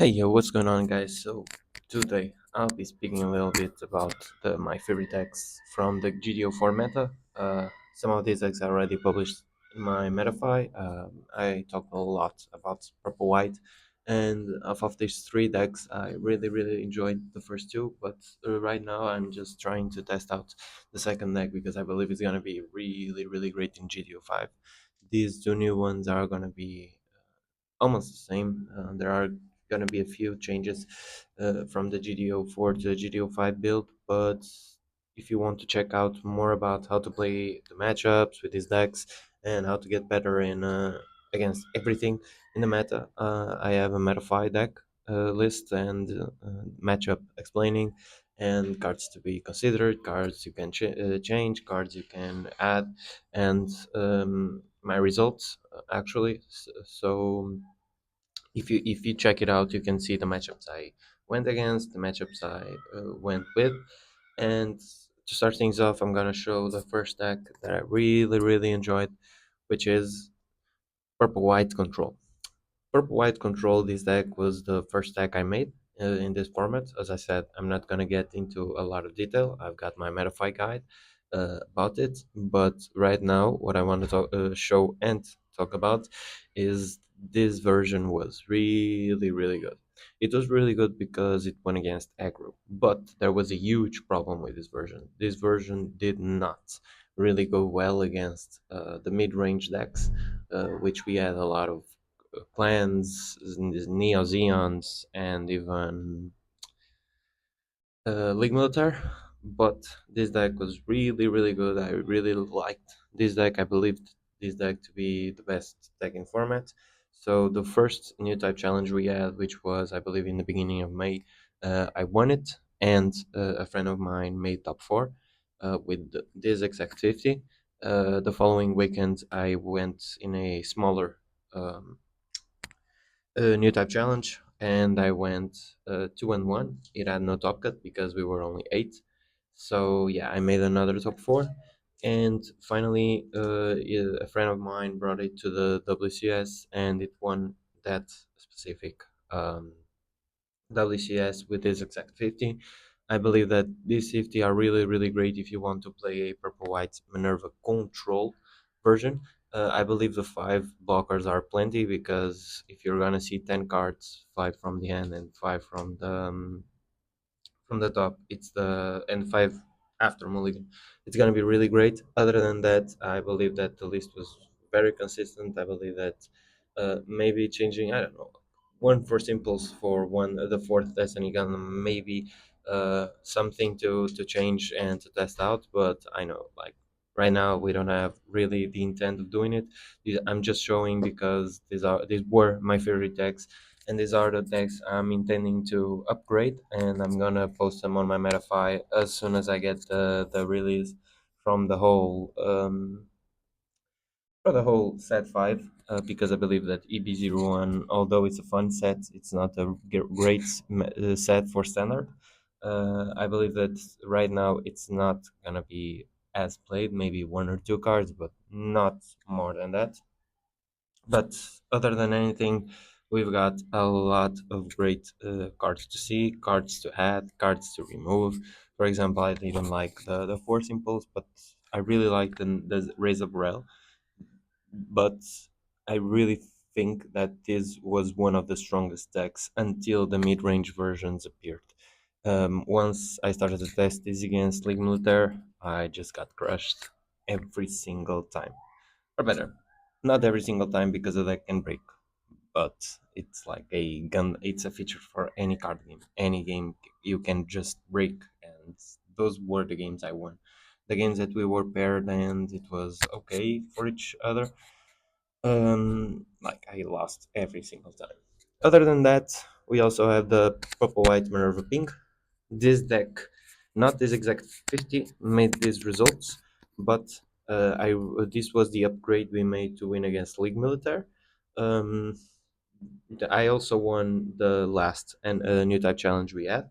Hey, yo, what's going on, guys? So, today I'll be speaking a little bit about my favorite decks from the GD04 meta. Some of these decks are already published in my Metafy. I talked a lot about Purple White, and of these three decks, I really enjoyed the first two, but right now I'm just trying to test out the second deck because I believe it's gonna be really great in GD05. These two new ones are gonna be almost the same. There are going to be a few changes from the GD04 to the GD05 build, but if you want to check out more about how to play the matchups with these decks and how to get better in against everything in the meta, I have a Metafy deck list and matchup explaining and cards to be considered, cards you can change, cards you can add, and my results actually. So if you check it out, you can see the matchups I went against, the matchups I went with, and to start things off, I'm gonna show the first deck that I really enjoyed, which is Purple White Control. Purple White Control, this deck was the first deck I made in this format. As I said, I'm not going to get into a lot of detail. I've got my Metafy guide about it. But right now, what I want to show and talk about is this version was really good. It was really good because it went against aggro. But there was a huge problem with this version. This version did not really go well against the mid-range decks, which we had a lot of clans, Neo Zeons, and even League Militaire. But this deck was really good. I really liked this deck. I believed this deck to be the best deck in format. So the first new type challenge we had, which was I believe in the beginning of May, I won it, and a friend of mine made top four with this exact 50. The following weekend, I went in a smaller um, a new type challenge, and I went 2-1. It had no top cut because we were only eight. So yeah, I made another top four, and finally, a friend of mine brought it to the WCS, and it won that specific um, WCS with this exact 50. I believe that these 50 are really great if you want to play a purple white Minerva control version. I believe the five blockers are plenty because if you're gonna see 10 cards, five from the end and five from the top, it's the and five after mulligan, it's gonna be really great. Other than that, I believe that the list was very consistent. I believe that maybe changing, I don't know, one for simples for one the fourth destiny gun, maybe something to change and to test out. But I know, like, right now we don't have really the intent of doing it. I'm just showing because these were my favorite decks, and these are the decks I'm intending to upgrade, and I'm gonna post them on my Metafy as soon as I get the release from the whole for the whole set 5, because I believe that EB01, although it's a fun set, it's not a great set for standard. I believe that right now it's not gonna be as played, maybe one or two cards, but not more than that. But other than anything, we've got a lot of great cards to see, cards to add, cards to remove. For example, I didn't like the Force Impulse, but I really like the Raise of Rel. But I really think that this was one of the strongest decks until the mid-range versions appeared. Once I started to test this against League Militaire, I just got crushed every single time. Or better, not every single time because the deck can break, but it's like a gun. It's a feature for any card game. Any game you can just break, and those were the games I won. The games that we were paired and it was okay for each other. Like I lost every single time. Other than that, we also have the purple white Minerva pink. This deck, not this exact 50, made these results, but I this was the upgrade we made to win against League Militaire. Um, I also won the last and new type challenge we had,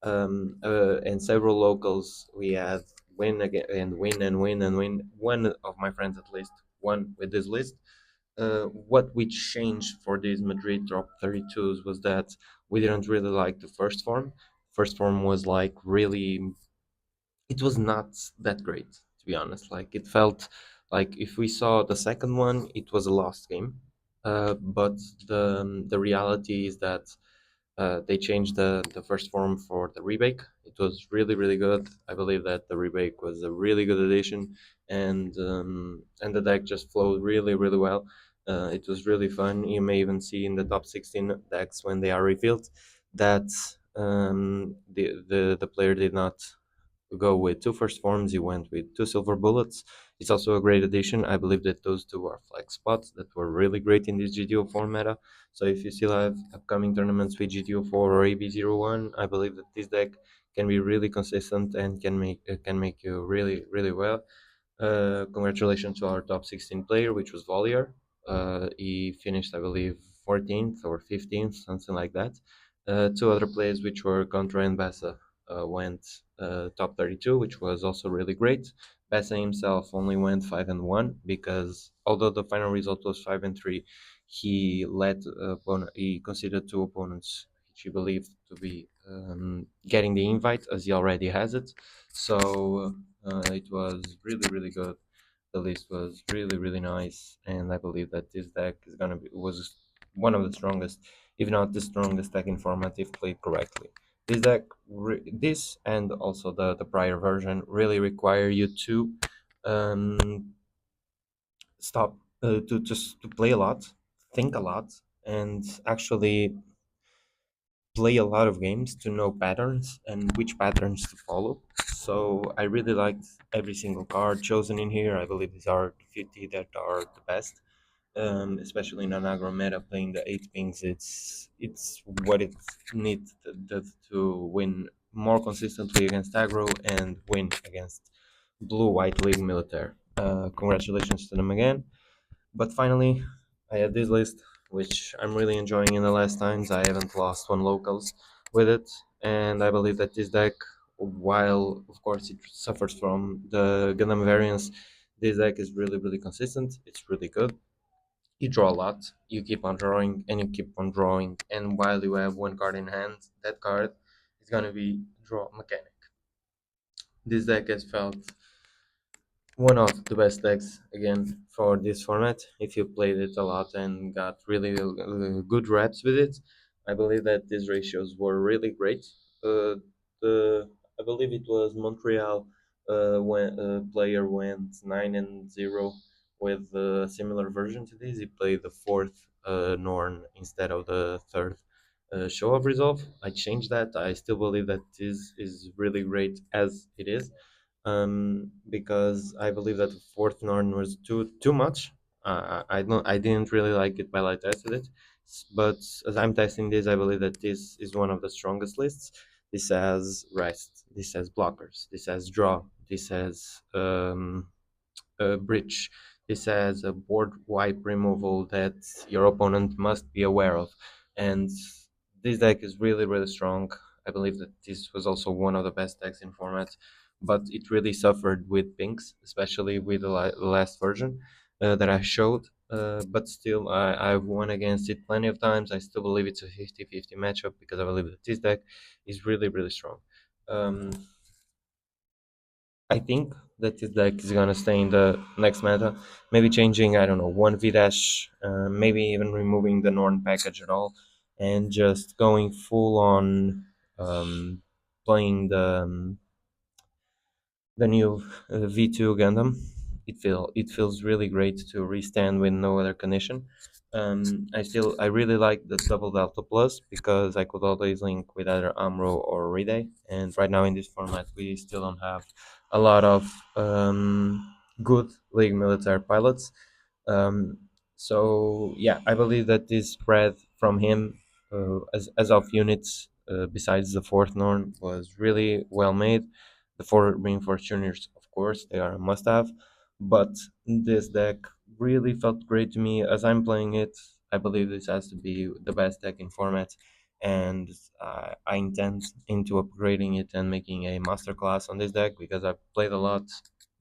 and several locals we had win again and win and win and win. One of my friends at least won with this list. What we changed for these Madrid drop 32s was that we didn't really like the first form. First form was like really, it was not that great, to be honest. Like it felt like if we saw the second one, it was a lost game. But the reality is that they changed the first form for the rebake. It was really really good. I believe that the rebake was a really good addition, and the deck just flowed really really well. It was really fun. You may even see in the top 16 decks when they are revealed that the player did not go with two first forms. He went with two silver bullets. It's also a great addition. I believe that those two are flex spots that were really great in this GDO4 meta. So if you still have upcoming tournaments with GDO4 or AB01, I believe that this deck can be really consistent and can make you really really well. Congratulations to our top 16 player, which was Volier. He finished, I believe, 14th or 15th, something like that. Two other players, which were Contra and Bessa, went top 32, which was also really great. Bessa himself only went 5-1 because although the final result was 5-3, he considered two opponents which he believed to be getting the invite as he already has it. So it was really, really good. The list was really, really nice, and I believe that this deck is gonna be was one of the strongest, if not the strongest deck in format if played correctly. This deck, this and also the prior version, really require you to um, stop to just to play a lot, think a lot, and actually play a lot of games to know patterns and which patterns to follow. So I really liked every single card chosen in here. I believe these are the 50 that are the best. Especially in an aggro meta, playing the 8 pings, it's what it needs to win more consistently against aggro and win against blue white league militaire. Congratulations to them again. But finally, I had this list, which I'm really enjoying in the last times. I haven't lost one locals with it, and I believe that this deck, while of course it suffers from the Gundam variance, this deck is really, really consistent. It's really good. You draw a lot, you keep on drawing, and you keep on drawing, and while you have one card in hand, that card is gonna be draw mechanic. This deck has felt one of the best decks again for this format. If you played it a lot and got really good reps with it, I believe that these ratios were really great. The I believe it was Montreal when player went 9-0 with a similar version to this. He played the fourth Norn instead of the third show of resolve. I changed that. I still believe that this is really great as it is, because I believe that the fourth Norn was too much. I didn't really like it while I tested it, but as I'm testing this, I believe that this is one of the strongest lists. This has rest, this has blockers, this has draw, this has bridge. This has a board wipe removal that your opponent must be aware of. And this deck is really, really strong. I believe that this was also one of the best decks in format, but it really suffered with pinks, especially with the last version that I showed. But still, I've won against it plenty of times. I still believe it's a 50-50 matchup because I believe that this deck is really, really strong. Um, I think that this deck is gonna stay in the next meta. Maybe changing, I don't know, one V dash, maybe even removing the Norn package at all, and just going full on playing the new V2 Gundam. It feels really great to restand with no other condition. I really like the double Delta Plus because I could always link with either Amro or Ride, and right now in this format we still don't have a lot of good League military pilots. Um, so yeah, I believe that this spread from him as of units, besides the fourth Norn, was really well made. The four reinforced juniors, of course, they are a must-have, but this deck really felt great to me as I'm playing it. I believe this has to be the best deck in format, and I intend into upgrading it and making a master class on this deck because I've played a lot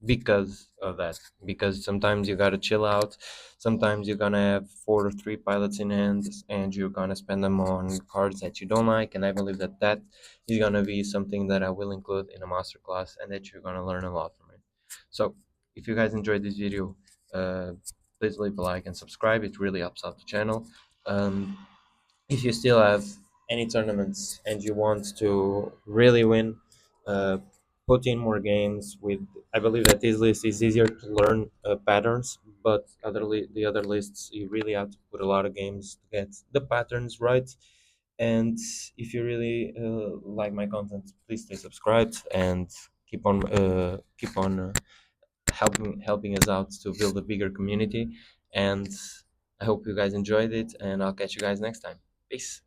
because of that. Because sometimes you gotta chill out. Sometimes you're gonna have 4 or 3 pilots in hand, and you're gonna spend them on cards that you don't like. And I believe that that is gonna be something that I will include in a masterclass, and that you're gonna learn a lot from it. So, if you guys enjoyed this video, please leave a like and subscribe. It really helps out the channel. Um, if you still have any tournaments and you want to really win, uh, put in more games. With I believe that this list is easier to learn patterns, but the other lists you really have to put a lot of games to get the patterns right. And if you really like my content, please stay subscribed and keep on helping us out to build a bigger community. And I hope you guys enjoyed it, and I'll catch you guys next time. Peace.